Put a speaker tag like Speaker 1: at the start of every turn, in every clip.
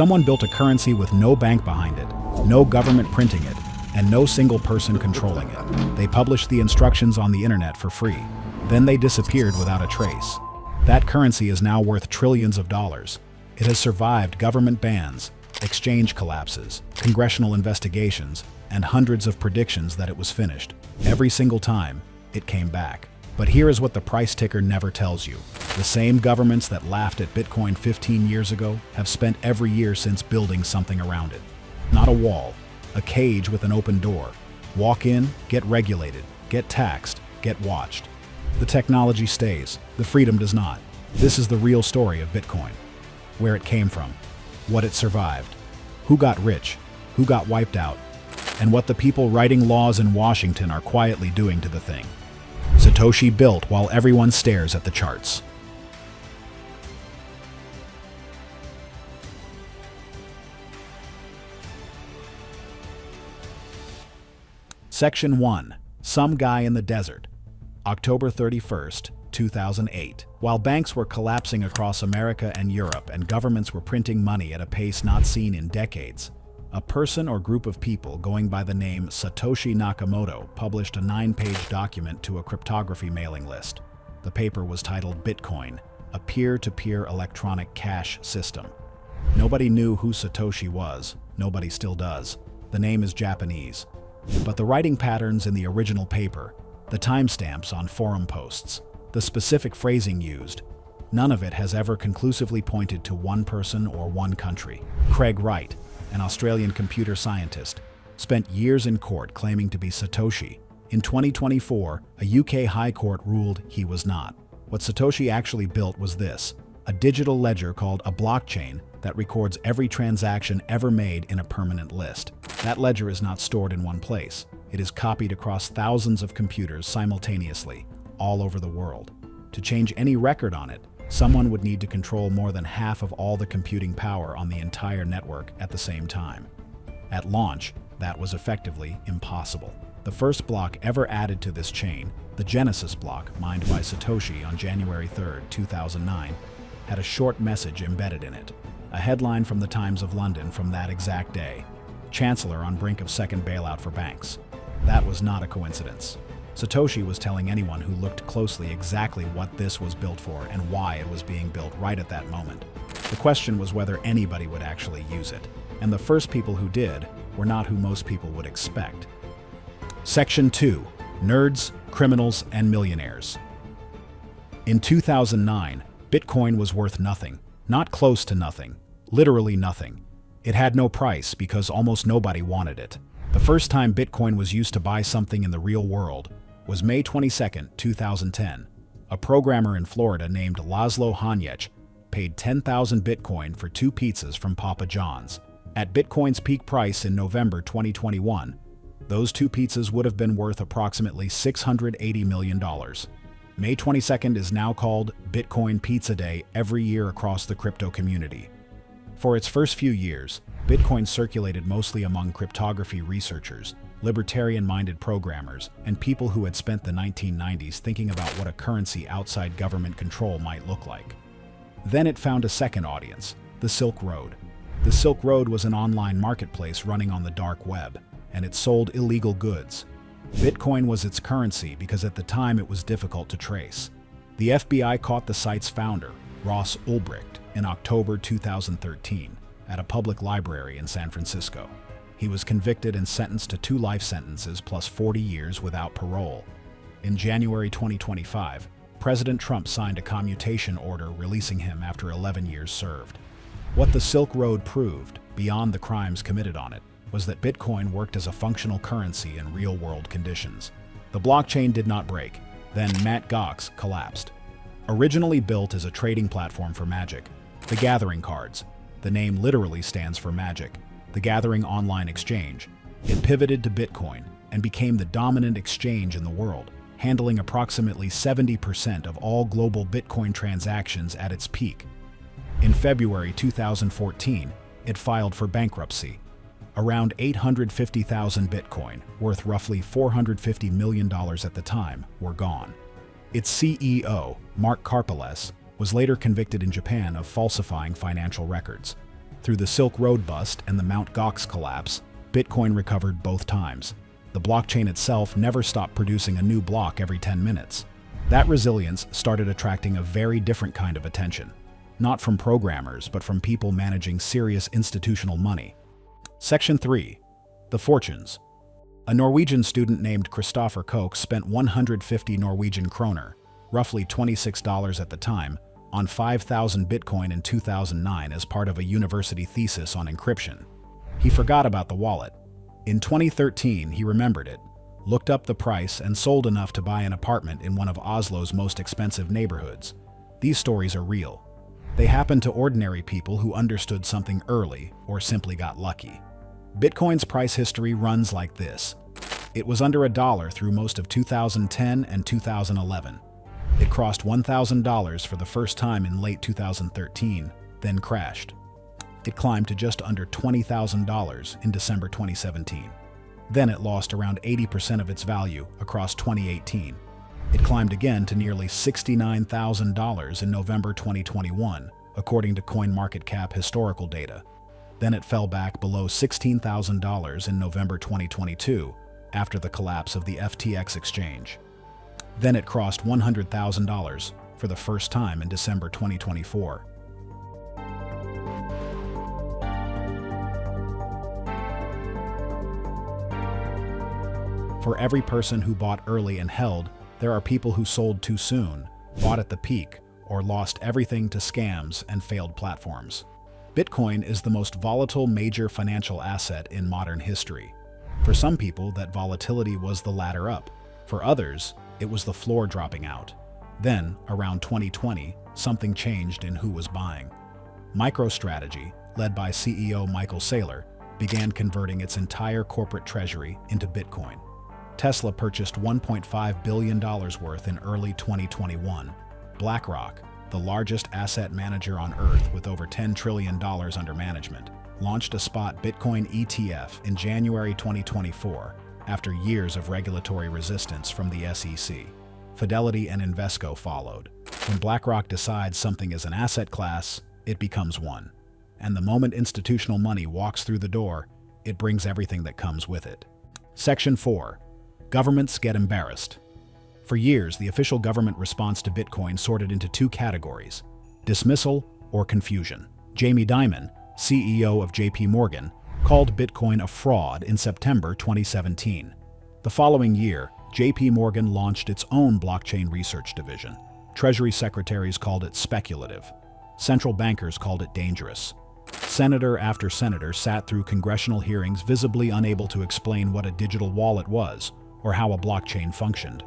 Speaker 1: Someone built a currency with no bank behind it, no government printing it, and no single person controlling it. They published the instructions on the internet for free. Then they disappeared without a trace. That currency is now worth trillions of dollars. It has survived government bans, exchange collapses, congressional investigations, and hundreds of predictions that it was finished. Every single time, it came back. But here is what the price ticker never tells you. The same governments that laughed at Bitcoin 15 years ago have spent every year since building something around it. Not a wall, a cage with an open door. Walk in, get regulated, get taxed, get watched. The technology stays, the freedom does not. This is the real story of Bitcoin. Where it came from, what it survived, who got rich, who got wiped out, and what the people writing laws in Washington are quietly doing to the thing. Satoshi built while everyone stares at the charts. Section 1. Some Guy in the Desert. October 31st, 2008. While banks were collapsing across America and Europe and governments were printing money at a pace not seen in decades, a person or group of people going by the name Satoshi Nakamoto published a 9-page document to a cryptography mailing list. The paper was titled Bitcoin, a peer-to-peer electronic cash system. Nobody knew who Satoshi was. Nobody still does. The name is Japanese. But the writing patterns in the original paper, the timestamps on forum posts, the specific phrasing used, none of it has ever conclusively pointed to one person or one country. Craig Wright, an Australian computer scientist, spent years in court claiming to be Satoshi. In 2024, a UK High Court ruled he was not. What Satoshi actually built was this: a digital ledger called a blockchain that records every transaction ever made in a permanent list. That ledger is not stored in one place. It is copied across thousands of computers simultaneously, all over the world. To change any record on it, someone would need to control more than half of all the computing power on the entire network at the same time. At launch, that was effectively impossible. The first block ever added to this chain, the Genesis block mined by Satoshi on January 3, 2009, had a short message embedded in it. A headline from the Times of London from that exact day: Chancellor on brink of second bailout for banks. That was not a coincidence. Satoshi was telling anyone who looked closely exactly what this was built for and why it was being built right at that moment. The question was whether anybody would actually use it, and the first people who did were not who most people would expect. Section 2. Nerds, Criminals, and Millionaires. In 2009, Bitcoin was worth nothing, not close to nothing, literally nothing. It had no price because almost nobody wanted it. The first time Bitcoin was used to buy something in the real world was May 22, 2010. A programmer in Florida named Laszlo Hanyecz paid 10,000 Bitcoin for 2 pizzas from Papa John's. At Bitcoin's peak price in November 2021, those 2 pizzas would have been worth approximately $680 million. May 22nd is now called Bitcoin Pizza Day every year across the crypto community. For its first few years, Bitcoin circulated mostly among cryptography researchers, libertarian-minded programmers, and people who had spent the 1990s thinking about what a currency outside government control might look like. Then it found a second audience, the Silk Road. The Silk Road was an online marketplace running on the dark web, and it sold illegal goods. Bitcoin was its currency because at the time it was difficult to trace. The FBI caught the site's founder, Ross Ulbricht, in October 2013 at a public library in San Francisco. He was convicted and sentenced to 2 life sentences plus 40 years without parole. In January 2025, President Trump signed a commutation order releasing him after 11 years served. What the Silk Road proved, beyond the crimes committed on it, was that Bitcoin worked as a functional currency in real-world conditions. The blockchain did not break. Then Mt. Gox collapsed. Originally built as a trading platform for Magic, the Gathering cards, the name literally stands for Magic, the Gathering online exchange, it pivoted to Bitcoin and became the dominant exchange in the world, handling approximately 70% of all global Bitcoin transactions at its peak. In February 2014, it filed for bankruptcy. Around 850,000 Bitcoin, worth roughly $450 million at the time, were gone. Its CEO, Mark Karpeles, was later convicted in Japan of falsifying financial records. Through the Silk Road bust and the Mt. Gox collapse, Bitcoin recovered both times. The blockchain itself never stopped producing a new block every 10 minutes. That resilience started attracting a very different kind of attention. Not from programmers, but from people managing serious institutional money. Section 3. The Fortunes. A Norwegian student named Christopher Koch spent 150 Norwegian kroner, roughly $26 at the time, on 5,000 Bitcoin in 2009 as part of a university thesis on encryption. He forgot about the wallet. In 2013, he remembered it, looked up the price, and sold enough to buy an apartment in one of Oslo's most expensive neighborhoods. These stories are real. They happen to ordinary people who understood something early or simply got lucky. Bitcoin's price history runs like this. It was under $1 through most of 2010 and 2011. It crossed $1,000 for the first time in late 2013, then crashed. It climbed to just under $20,000 in December 2017. Then it lost around 80% of its value across 2018. It climbed again to nearly $69,000 in November 2021, according to CoinMarketCap historical data. Then it fell back below $16,000 in November 2022 after the collapse of the FTX exchange. Then it crossed $100,000 for the first time in December 2024. For every person who bought early and held, there are people who sold too soon, bought at the peak, or lost everything to scams and failed platforms. Bitcoin is the most volatile major financial asset in modern history. For some people, that volatility was the ladder up. For others, it was the floor dropping out. Then, around 2020, something changed in who was buying. MicroStrategy, led by CEO Michael Saylor, began converting its entire corporate treasury into Bitcoin. Tesla purchased $1.5 billion worth in early 2021. BlackRock, the largest asset manager on Earth with over $10 trillion under management, launched a spot Bitcoin ETF in January 2024 after years of regulatory resistance from the SEC. Fidelity and Invesco followed. When BlackRock decides something is an asset class, it becomes one. And the moment institutional money walks through the door, it brings everything that comes with it. Section 4. Governments get embarrassed. For years, the official government response to Bitcoin sorted into two categories: dismissal or confusion. Jamie Dimon, CEO of JP Morgan, called Bitcoin a fraud in September 2017. The following year, JP Morgan launched its own blockchain research division. Treasury secretaries called it speculative. Central bankers called it dangerous. Senator after senator sat through congressional hearings visibly unable to explain what a digital wallet was or how a blockchain functioned.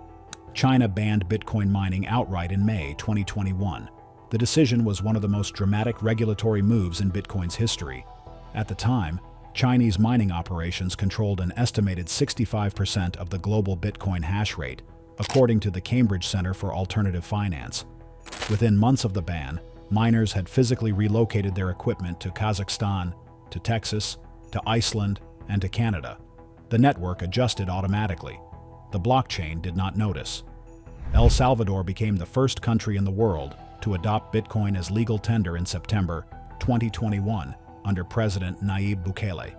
Speaker 1: China banned Bitcoin mining outright in May 2021. The decision was one of the most dramatic regulatory moves in Bitcoin's history. At the time, Chinese mining operations controlled an estimated 65% of the global Bitcoin hash rate, according to the Cambridge Center for Alternative Finance. Within months of the ban, miners had physically relocated their equipment to Kazakhstan, to Texas, to Iceland, and to Canada. The network adjusted automatically. The blockchain did not notice. El Salvador became the first country in the world to adopt Bitcoin as legal tender in September 2021 under President Nayib Bukele.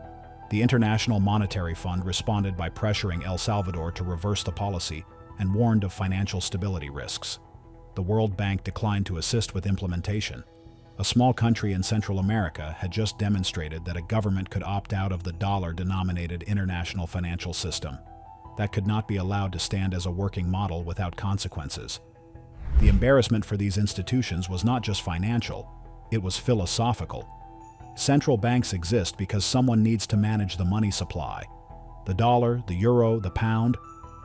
Speaker 1: The International Monetary Fund responded by pressuring El Salvador to reverse the policy and warned of financial stability risks. The World Bank declined to assist with implementation. A small country in Central America had just demonstrated that a government could opt out of the dollar-denominated international financial system. That could not be allowed to stand as a working model without consequences. The embarrassment for these institutions was not just financial, it was philosophical. Central banks exist because someone needs to manage the money supply. The dollar, the euro, the pound,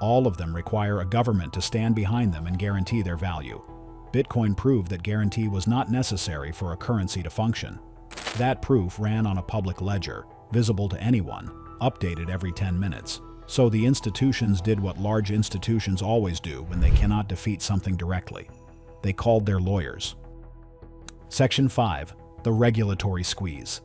Speaker 1: all of them require a government to stand behind them and guarantee their value. Bitcoin proved that guarantee was not necessary for a currency to function. That proof ran on a public ledger, visible to anyone, updated every 10 minutes. So the institutions did what large institutions always do when they cannot defeat something directly. They called their lawyers. Section 5. The regulatory squeeze.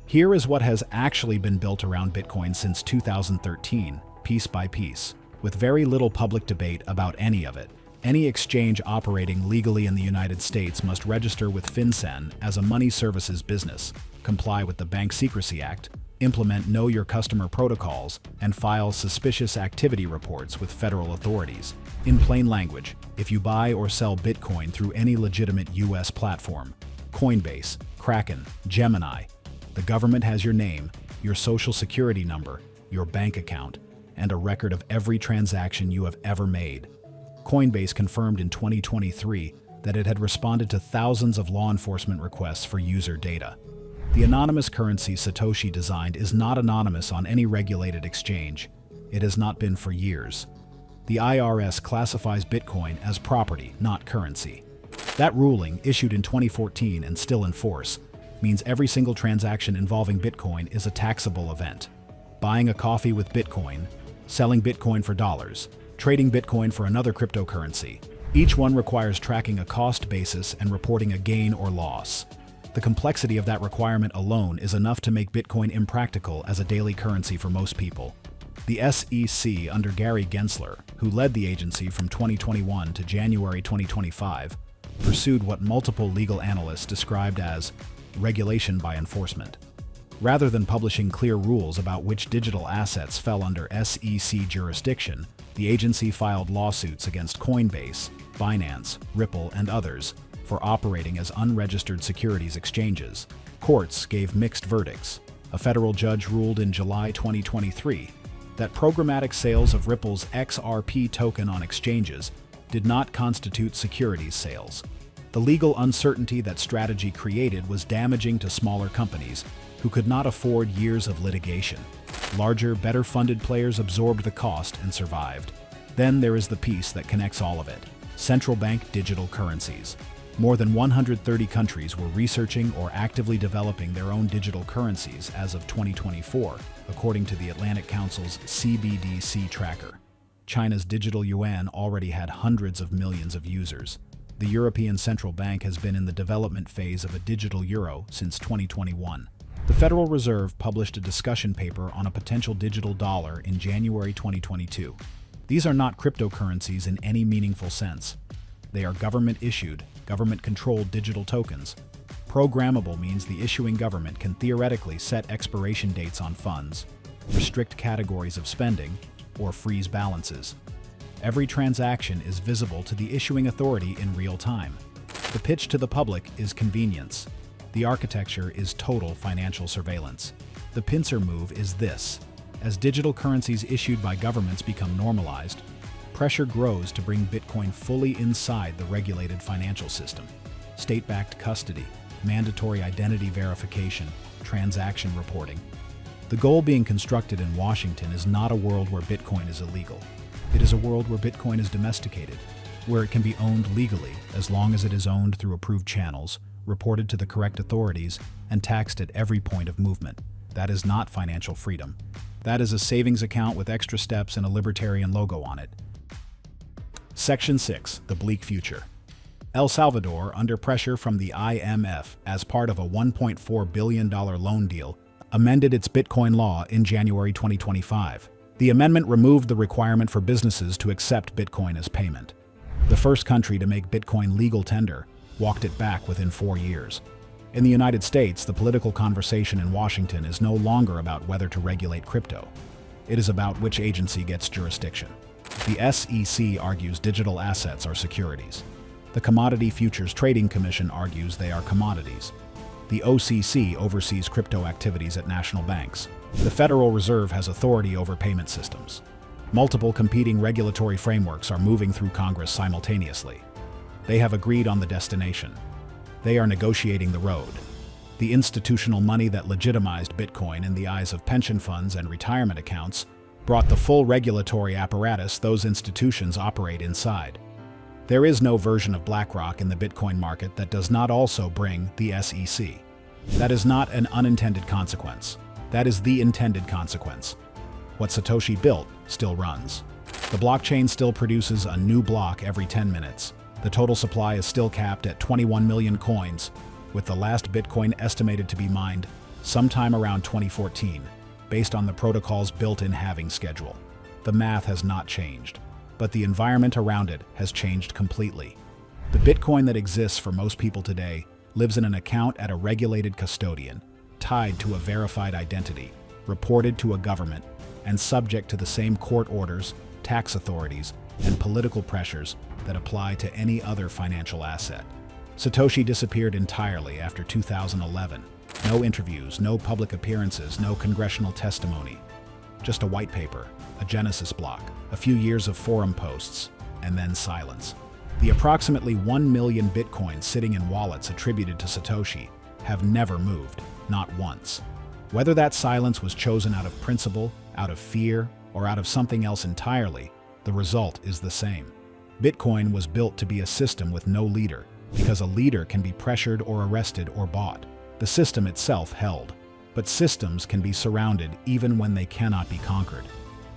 Speaker 1: Here is what has actually been built around Bitcoin since 2013, piece by piece, with very little public debate about any of it. Any exchange operating legally in the United States must register with FinCEN as a money services business. comply with the Bank Secrecy Act, implement Know Your Customer protocols, and file suspicious activity reports with federal authorities. In plain language, if you buy or sell Bitcoin through any legitimate US platform, Coinbase, Kraken, Gemini, the government has your name, your social security number, your bank account, and a record of every transaction you have ever made. Coinbase confirmed in 2023 that it had responded to thousands of law enforcement requests for user data. The anonymous currency Satoshi designed is not anonymous on any regulated exchange. It has not been for years. The IRS classifies Bitcoin as property, not currency. That ruling, issued in 2014 and still in force, means every single transaction involving Bitcoin is a taxable event. Buying a coffee with Bitcoin, selling Bitcoin for dollars, trading Bitcoin for another cryptocurrency. Each one requires tracking a cost basis and reporting a gain or loss. The complexity of that requirement alone is enough to make Bitcoin impractical as a daily currency for most people. The SEC under Gary Gensler, who led the agency from 2021 to January 2025, pursued what multiple legal analysts described as regulation by enforcement. Rather than publishing clear rules about which digital assets fell under SEC jurisdiction, the agency filed lawsuits against Coinbase, Binance, Ripple, and others for operating as unregistered securities exchanges. Courts gave mixed verdicts. A federal judge ruled in July 2023 that programmatic sales of Ripple's XRP token on exchanges did not constitute securities sales. The legal uncertainty that strategy created was damaging to smaller companies who could not afford years of litigation. Larger, better-funded players absorbed the cost and survived. Then there is the piece that connects all of it: central bank digital currencies. More than 130 countries were researching or actively developing their own digital currencies as of 2024, according to the Atlantic Council's CBDC tracker. China's digital yuan already had hundreds of millions of users. The European Central Bank has been in the development phase of a digital euro since 2021. The Federal Reserve published a discussion paper on a potential digital dollar in January 2022. These are not cryptocurrencies in any meaningful sense. They are government-issued, government-controlled digital tokens. Programmable means the issuing government can theoretically set expiration dates on funds, restrict categories of spending, or freeze balances. Every transaction is visible to the issuing authority in real time. The pitch to the public is convenience. The architecture is total financial surveillance. The pincer move is this: as digital currencies issued by governments become normalized, pressure grows to bring Bitcoin fully inside the regulated financial system. State-backed custody, mandatory identity verification, transaction reporting. The goal being constructed in Washington is not a world where Bitcoin is illegal. It is a world where Bitcoin is domesticated, where it can be owned legally as long as it is owned through approved channels, reported to the correct authorities, and taxed at every point of movement. That is not financial freedom. That is a savings account with extra steps and a libertarian logo on it. Section 6. The Bleak Future. El Salvador, under pressure from the IMF as part of a $1.4 billion loan deal, amended its Bitcoin law in January 2025. The amendment removed the requirement for businesses to accept Bitcoin as payment. The first country to make Bitcoin legal tender walked it back within 4 years. In the United States, the political conversation in Washington is no longer about whether to regulate crypto. It is about which agency gets jurisdiction. The SEC argues digital assets are securities. The Commodity Futures Trading Commission argues they are commodities. The OCC oversees crypto activities at national banks. The Federal Reserve has authority over payment systems. Multiple competing regulatory frameworks are moving through Congress simultaneously. They have agreed on the destination. They are negotiating the road. The institutional money that legitimized Bitcoin in the eyes of pension funds and retirement accounts brought the full regulatory apparatus those institutions operate inside. There is no version of BlackRock in the Bitcoin market that does not also bring the SEC. That is not an unintended consequence. That is the intended consequence. What Satoshi built still runs. The blockchain still produces a new block every 10 minutes. The total supply is still capped at 21 million coins, with the last Bitcoin estimated to be mined sometime around 2014, based on the protocol's built-in halving schedule. The math has not changed, but the environment around it has changed completely. The Bitcoin that exists for most people today lives in an account at a regulated custodian, tied to a verified identity, reported to a government, and subject to the same court orders, tax authorities, and political pressures that apply to any other financial asset. Satoshi disappeared entirely after 2011. No interviews, no public appearances, no congressional testimony. Just a white paper, a Genesis block, a few years of forum posts, and then silence. The approximately 1 million Bitcoins sitting in wallets attributed to Satoshi have never moved, not once. Whether that silence was chosen out of principle, out of fear, or out of something else entirely, the result is the same. Bitcoin was built to be a system with no leader, because a leader can be pressured or arrested or bought. The system itself held. But systems can be surrounded even when they cannot be conquered.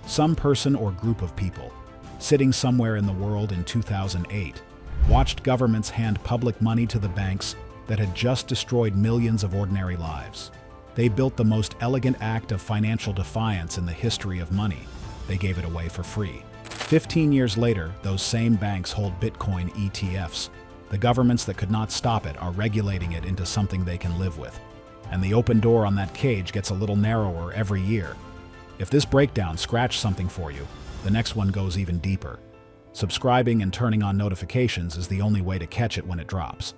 Speaker 1: Some person or group of people, sitting somewhere in the world in 2008, watched governments hand public money to the banks that had just destroyed millions of ordinary lives. They built the most elegant act of financial defiance in the history of money. They gave it away for free. 15 years later, those same banks hold Bitcoin ETFs. The governments that could not stop it are regulating it into something they can live with. And the open door on that cage gets a little narrower every year. If this breakdown scratched something for you, the next one goes even deeper. Subscribing and turning on notifications is the only way to catch it when it drops.